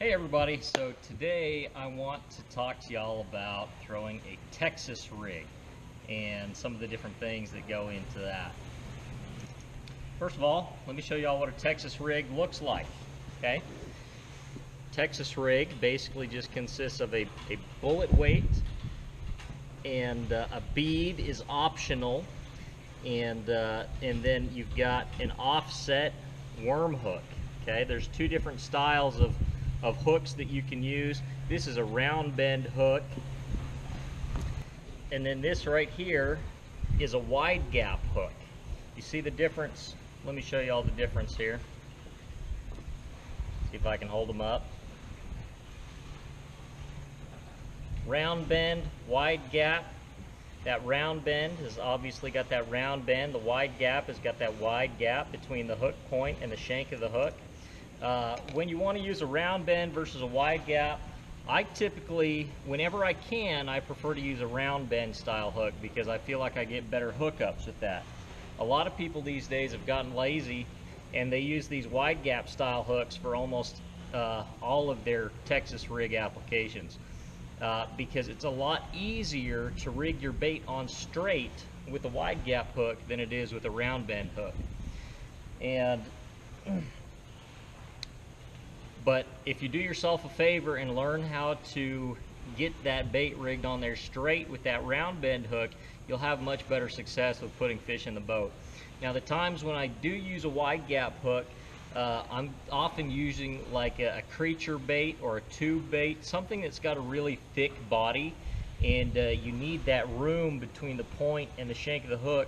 Hey everybody, so today I want to talk to y'all about throwing a Texas rig and some of the different things that go into that. First of all, let me show y'all what a Texas rig looks like, okay? Texas rig basically just consists of a bullet weight, and a bead is optional, and then you've got an offset worm hook, okay? There's two different styles of hooks that you can use. This is a round bend hook, and then this right here is a wide gap hook. You see the difference? Let me show you all the difference here. See if I can hold them up. Round bend, wide gap. That round bend has obviously got that round bend. The wide gap has got that wide gap between the hook point and the shank of the hook. When you want to use a round bend versus a wide gap, I typically, whenever I can, I prefer to use a round bend style hook because I feel like I get better hookups with that. A lot of people these days have gotten lazy and they use these wide gap style hooks for almost all of their Texas rig applications because it's a lot easier to rig your bait on straight with a wide gap hook than it is with a round bend hook. And but if you do yourself a favor and learn how to get that bait rigged on there straight with that round bend hook, you'll have much better success with putting fish in the boat. Now, the times when I do use a wide gap hook, I'm often using like a creature bait or a tube bait, something that's got a really thick body, and you need that room between the point and the shank of the hook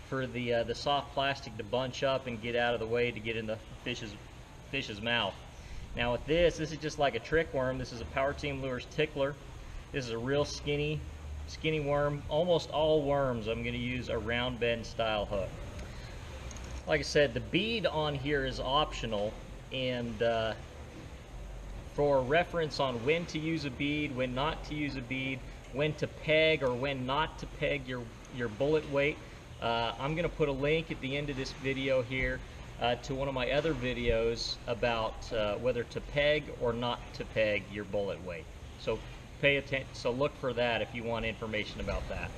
for the soft plastic to bunch up and get out of the way to get in the fish's mouth. Now with this is just like a trick worm. This is a Power Team Lures Tickler. This is a real skinny worm. Almost all worms I'm going to use a round bend style hook. Like I said, the bead on here is optional, and for reference on when to use a bead, when not to use a bead, when to peg or when not to peg your bullet weight, I'm going to put a link at the end of this video here to one of my other videos about whether to peg or not to peg your bullet weight. So pay attention. So look for that if you want information about that.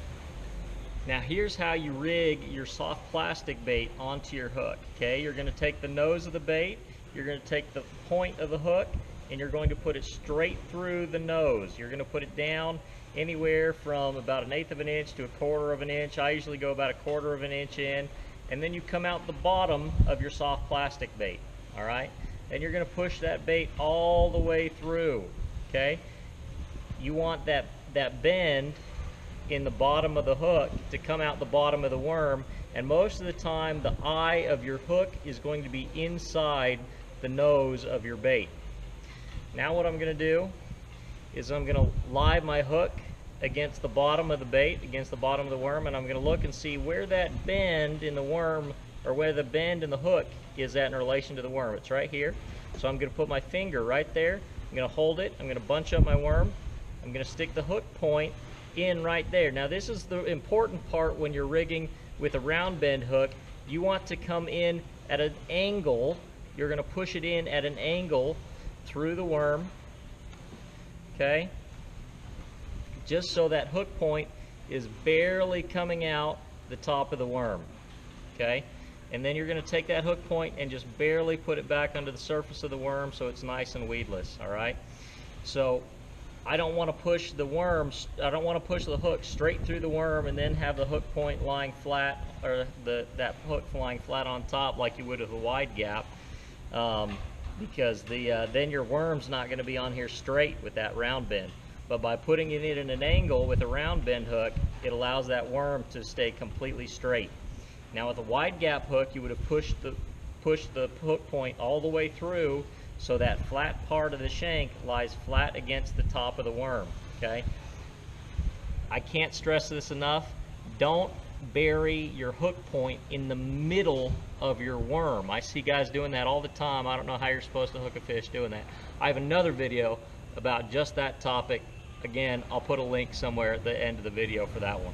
Now here's how you rig your soft plastic bait onto your hook. Okay, you're going to take the nose of the bait, you're going to take the point of the hook, and you're going to put it straight through the nose. You're going to put it down anywhere from about 1/8 of an inch to 1/4 of an inch. I usually go about 1/4 of an inch in. And then you come out the bottom of your soft plastic bait, all right? And you're going to push that bait all the way through, okay? You want that bend in the bottom of the hook to come out the bottom of the worm, and most of the time the eye of your hook is going to be inside the nose of your bait. Now what I'm going to do is I'm going to lie my hook against the bottom of the bait, against the bottom of the worm, and I'm going to look and see where that bend in the worm, or where the bend in the hook is at in relation to the worm. It's right here. So I'm going to put my finger right there. I'm going to hold it. I'm going to bunch up my worm. I'm going to stick the hook point in right there. Now this is the important part when you're rigging with a round bend hook. You want to come in at an angle. You're going to push it in at an angle through the worm, okay? Just so that hook point is barely coming out the top of the worm, okay? And then you're going to take that hook point and just barely put it back under the surface of the worm so it's nice and weedless, all right? So I don't want to push the worms, I don't want to push the hook straight through the worm and then have the hook point lying flat, or that hook lying flat on top like you would with a wide gap, because then your worm's not going to be on here straight with that round bend. But by putting it in an angle with a round bend hook, it allows that worm to stay completely straight. Now with a wide gap hook, you would have pushed the hook point all the way through so that flat part of the shank lies flat against the top of the worm, okay? I can't stress this enough. Don't bury your hook point in the middle of your worm. I see guys doing that all the time. I don't know how you're supposed to hook a fish doing that. I have another video about just that topic. Again, I'll put a link somewhere at the end of the video for that one.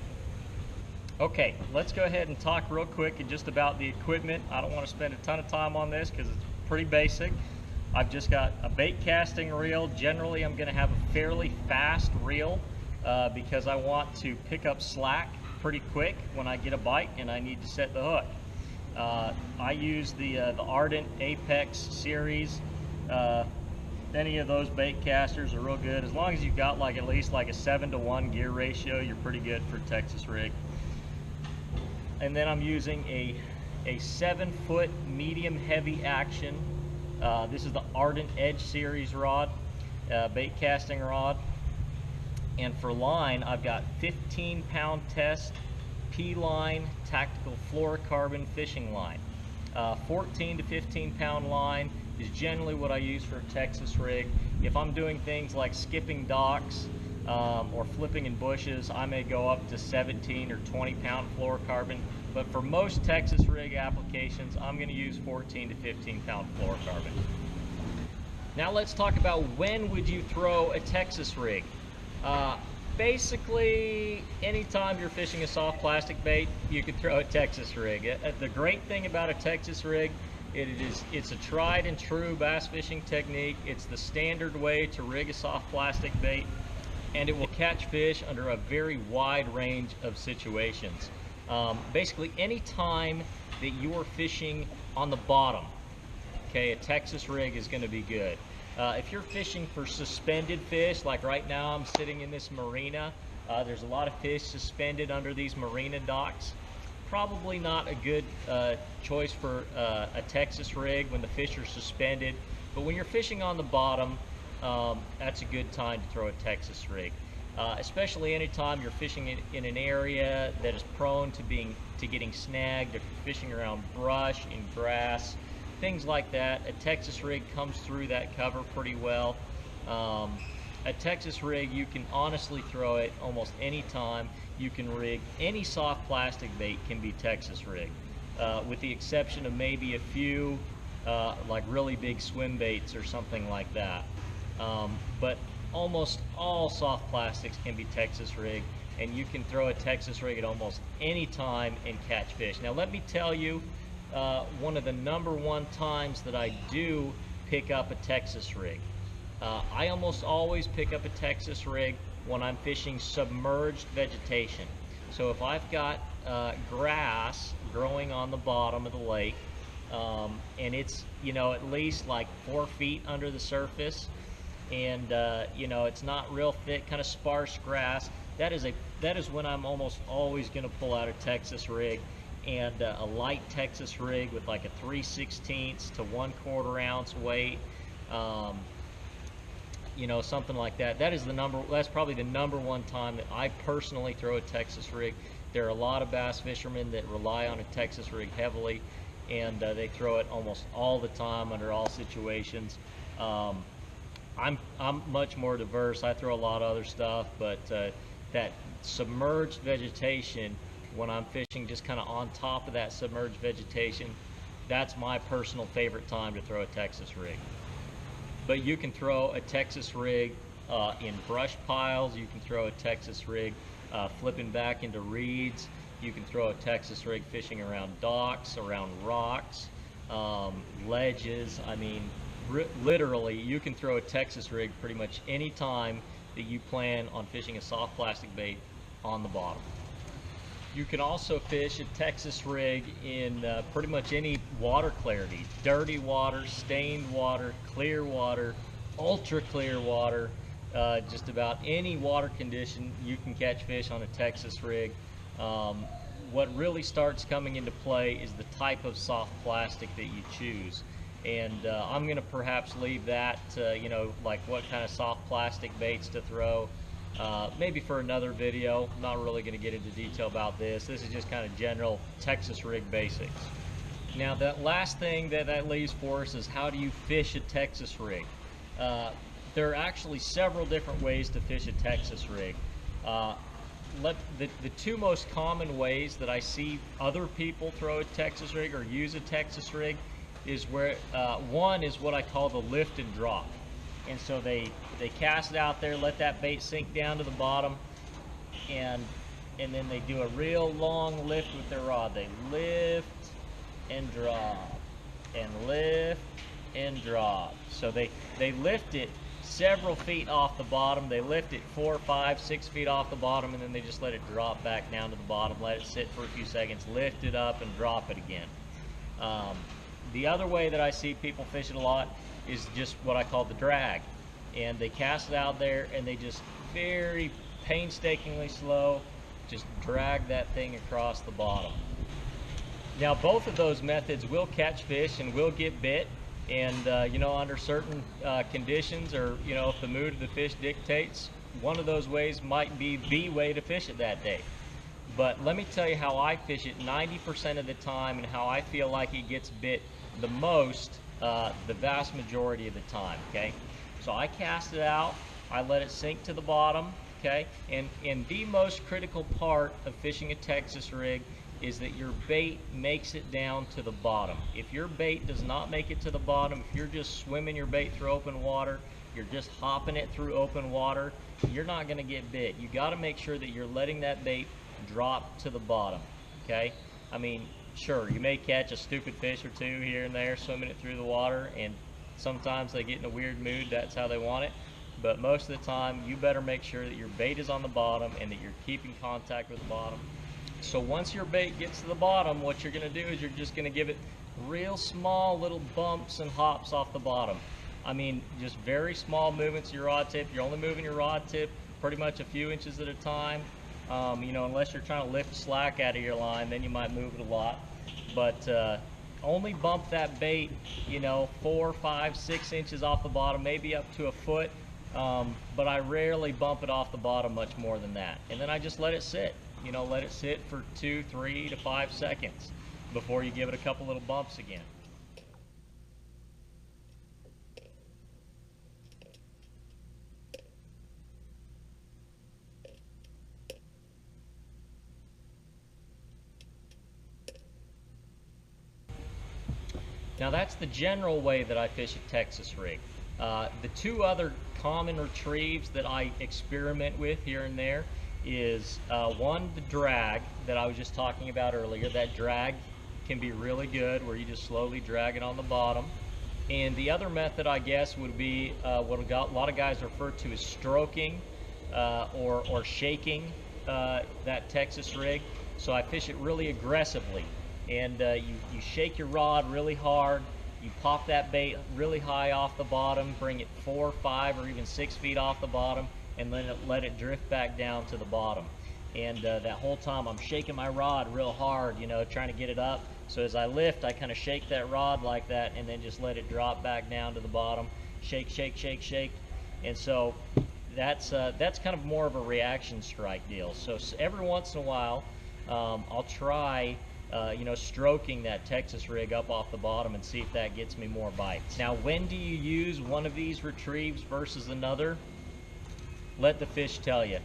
Okay, let's go ahead and talk real quick just about the equipment. I don't want to spend a ton of time on this because it's pretty basic. I've just got a bait casting reel. Generally, I'm going to have a fairly fast reel because I want to pick up slack pretty quick when I get a bite and I need to set the hook. I use the Ardent Apex series. Any of those bait casters are real good. As long as you've got like at least like a 7-to-1 gear ratio, you're pretty good for Texas rig. And then I'm using a 7-foot medium heavy action. This is the Ardent Edge series rod, bait casting rod. And for line, I've got 15-pound test P-line tactical fluorocarbon fishing line. 14 to 15-pound line is generally what I use for a Texas rig. If I'm doing things like skipping docks or flipping in bushes, I may go up to 17 or 20-pound fluorocarbon. But for most Texas rig applications, I'm going to use 14 to 15-pound fluorocarbon. Now let's talk about when would you throw a Texas rig. Basically, anytime you're fishing a soft plastic bait, you can throw a Texas rig. The great thing about a Texas rig, it's a tried and true bass fishing technique. It's the standard way to rig a soft plastic bait, and it will catch fish under a very wide range of situations. Basically, any time that you are fishing on the bottom, okay, a Texas rig is going to be good. If you're fishing for suspended fish, like right now I'm sitting in this marina, there's a lot of fish suspended under these marina docks. Probably not a good choice for a Texas rig when the fish are suspended, but when you're fishing on the bottom, that's a good time to throw a Texas rig. Especially anytime you're fishing in an area that is prone to getting snagged, if you're fishing around brush and grass, things like that. A Texas rig comes through that cover pretty well. A Texas rig, you can honestly throw it almost any time. You can rig any soft plastic bait can be Texas rig, with the exception of maybe a few like really big swim baits or something like that. But almost all soft plastics can be Texas rig, and you can throw a Texas rig at almost any time and catch fish. Now let me tell you, one of the #1 times that I do pick up a Texas rig. I almost always pick up a Texas rig when I'm fishing submerged vegetation. So if I've got grass growing on the bottom of the lake, and it's, you know, at least like 4 feet under the surface, and you know, it's not real thick, kind of sparse grass, that is when I'm almost always going to pull out a Texas rig. And a light Texas rig with like a 3/16 to 1/4 ounce weight, you know, something like that. That's probably the #1 time that I personally throw a Texas rig. There are a lot of bass fishermen that rely on a Texas rig heavily, and they throw it almost all the time under all situations. I'm much more diverse. I throw a lot of other stuff, but that submerged vegetation, when I'm fishing just kind of on top of that submerged vegetation, that's my personal favorite time to throw a Texas rig. But you can throw a Texas rig in brush piles. You can throw a Texas rig flipping back into reeds. You can throw a Texas rig fishing around docks, around rocks, ledges. I mean, literally, you can throw a Texas rig pretty much any time that you plan on fishing a soft plastic bait on the bottom. You can also fish a Texas rig in pretty much any water clarity: dirty water, stained water, clear water, ultra clear water. Just about any water condition you can catch fish on a Texas rig. What really starts coming into play is the type of soft plastic that you choose. And I'm going to perhaps leave that, you know, like what kind of soft plastic baits to throw, maybe for another video. I'm not really going to get into detail about this. This is just kind of general Texas rig basics. Now, that last thing that leaves for us is, how do you fish a Texas rig? There are actually several different ways to fish a Texas rig. The two most common ways that I see other people throw a Texas rig or use a Texas rig is where one is what I call the lift and drop. And so they cast it out there, let that bait sink down to the bottom, and then they do a real long lift with their rod. They lift and drop and lift and drop. So they lift it several feet off the bottom. They lift it 4, 5, 6 feet off the bottom, and then they just let it drop back down to the bottom, let it sit for a few seconds, lift it up, and drop it again. The other way that I see people fish it a lot is just what I call the drag. And they cast it out there, and they just very painstakingly slow just drag that thing across the bottom. Now, both of those methods will catch fish and will get bit, and you know, under certain conditions, or you know, if the mood of the fish dictates, one of those ways might be the way to fish it that day. But let me tell you how I fish it 90% of the time, and how I feel like it gets bit the most the vast majority of the time. Okay, so I cast it out, I let it sink to the bottom. Okay, and the most critical part of fishing a Texas rig is that your bait makes it down to the bottom. If your bait does not make it to the bottom, if you're just swimming your bait through open water, you're just hopping it through open water, you're not going to get bit. You got to make sure that you're letting that bait drop to the bottom. Okay, I mean, sure, you may catch a stupid fish or two here and there swimming it through the water, and sometimes they get in a weird mood, that's how they want it. But most of the time, you better make sure that your bait is on the bottom and that you're keeping contact with the bottom. So once your bait gets to the bottom, what you're going to do is you're just going to give it real small little bumps and hops off the bottom. I mean, just very small movements of your rod tip. You're only moving your rod tip pretty much a few inches at a time. You know, unless you're trying to lift slack out of your line, then you might move it a lot. But only bump that bait, you know, 4, 5, 6 inches off the bottom, maybe up to a foot. But I rarely bump it off the bottom much more than that. And then I just let it sit. You know, let it sit for 2, 3 to 5 seconds before you give it a couple little bumps again. Now that's the general way that I fish a Texas rig. The two other common retrieves that I experiment with here and there is one, the drag that I was just talking about earlier. That drag can be really good, where you just slowly drag it on the bottom. And the other method, I guess, would be what a lot of guys refer to as stroking or shaking that Texas rig. So I fish it really aggressively, and you shake your rod really hard. You pop that bait really high off the bottom, bring it 4, 5, or even 6 feet off the bottom, and let it drift back down to the bottom. And that whole time I'm shaking my rod real hard, you know, trying to get it up. So as I lift, I kind of shake that rod like that, and then just let it drop back down to the bottom. Shake, shake, shake, shake. And so that's kind of more of a reaction strike deal. So every once in a while, I'll try you know, stroking that Texas rig up off the bottom and see if that gets me more bites. Now, when do you use one of these retrieves versus another? Let the fish tell you.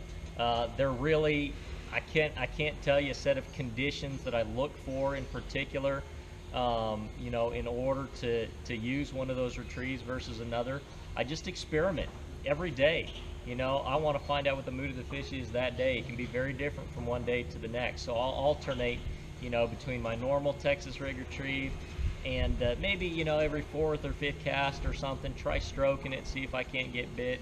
They're really, I can't tell you a set of conditions that I look for in particular, you know, in order to use one of those retrieves versus another. I just experiment every day. You know, I want to find out what the mood of the fish is that day. It can be very different from one day to the next. So I'll alternate, you know, between my normal Texas rig retrieve and maybe, you know, every 4th or 5th cast or something, try stroking it, see if I can't get bit,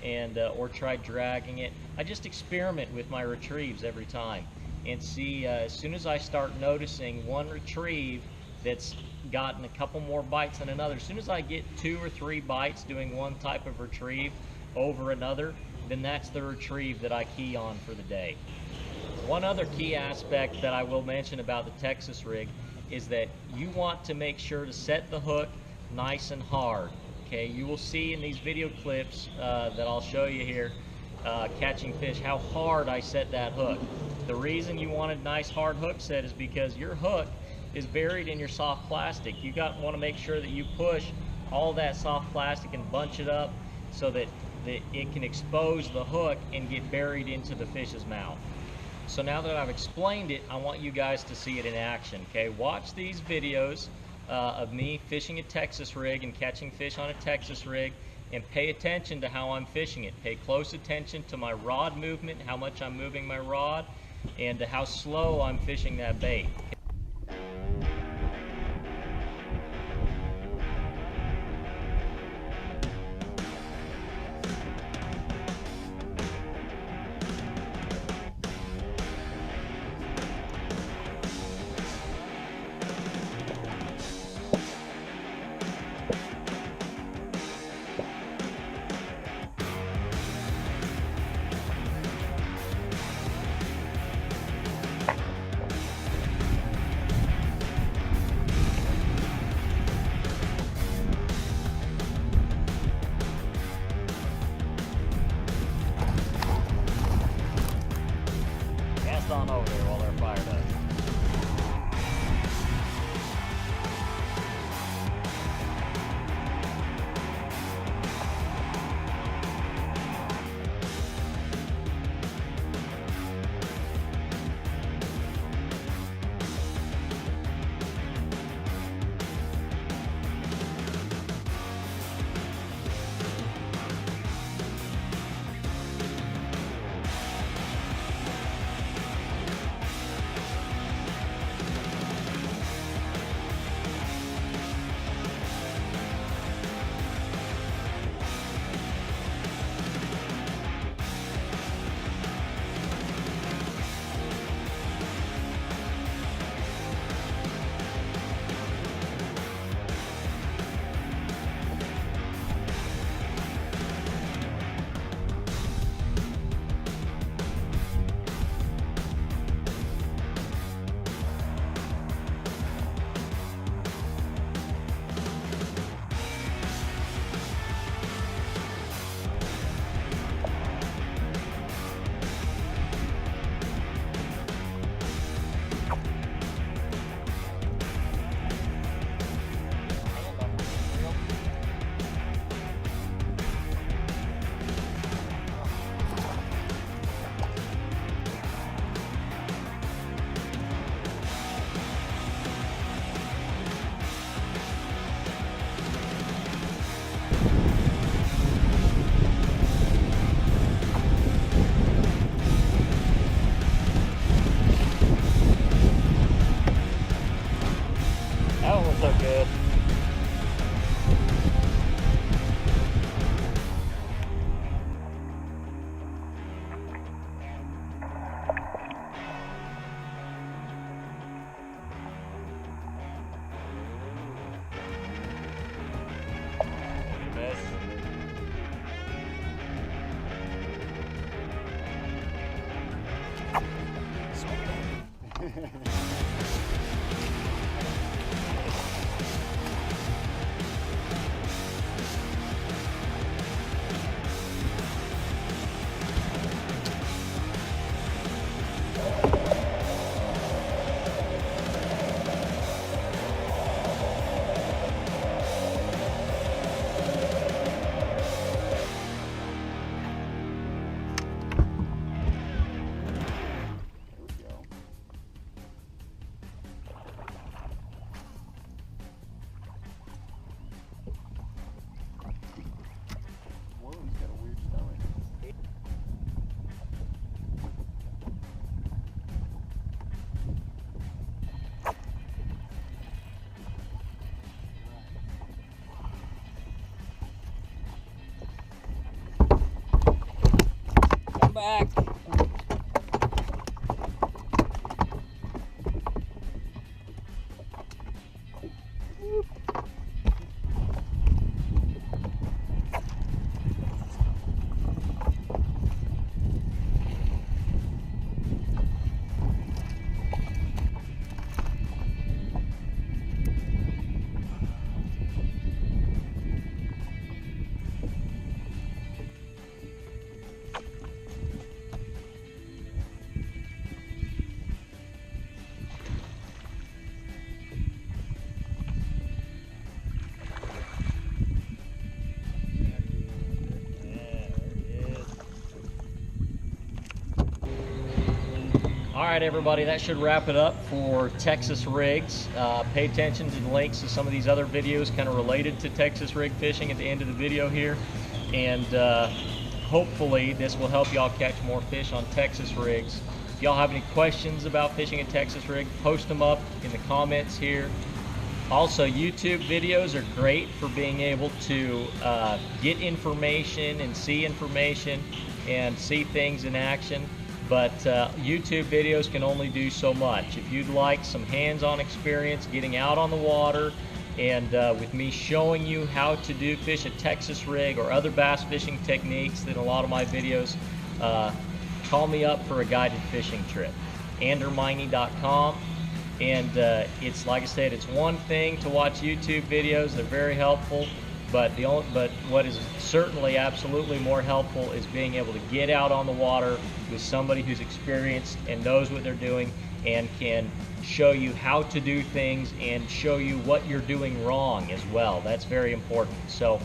and or try dragging it. I just experiment with my retrieves every time and see as soon as I start noticing one retrieve that's gotten a couple more bites than another, as soon as I get 2 or 3 bites doing one type of retrieve over another, then that's the retrieve that I key on for the day. One other key aspect that I will mention about the Texas rig is that you want to make sure to set the hook nice and hard. Okay, you will see in these video clips that I'll show you here catching fish how hard I set that hook. The reason you want a nice hard hook set is because your hook is buried in your soft plastic. You want to make sure that you push all that soft plastic and bunch it up so that it can expose the hook and get buried into the fish's mouth. So now that I've explained it, I want you guys to see it in action. Okay, watch these videos of me fishing a Texas rig and catching fish on a Texas rig, and pay attention to how I'm fishing it. Pay close attention to my rod movement, how much I'm moving my rod, and to how slow I'm fishing that bait. Back. All right, everybody, that should wrap it up for Texas rigs. Pay attention to the links to some of these other videos kind of related to Texas rig fishing at the end of the video here. And hopefully this will help y'all catch more fish on Texas rigs. If y'all have any questions about fishing a Texas rig, post them up in the comments here. Also, YouTube videos are great for being able to get information and see information and see things in action. But YouTube videos can only do so much. If you'd like some hands-on experience getting out on the water and with me showing you how to fish a Texas rig or other bass fishing techniques in a lot of my videos, call me up for a guided fishing trip. anderminey.com. And it's like I said, it's one thing to watch YouTube videos. They're very helpful. But what is certainly absolutely more helpful is being able to get out on the water with somebody who's experienced and knows what they're doing and can show you how to do things and show you what you're doing wrong as well. That's very important. So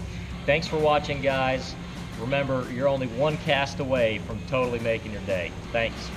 thanks for watching, guys. Remember, you're only one cast away from totally making your day. Thanks.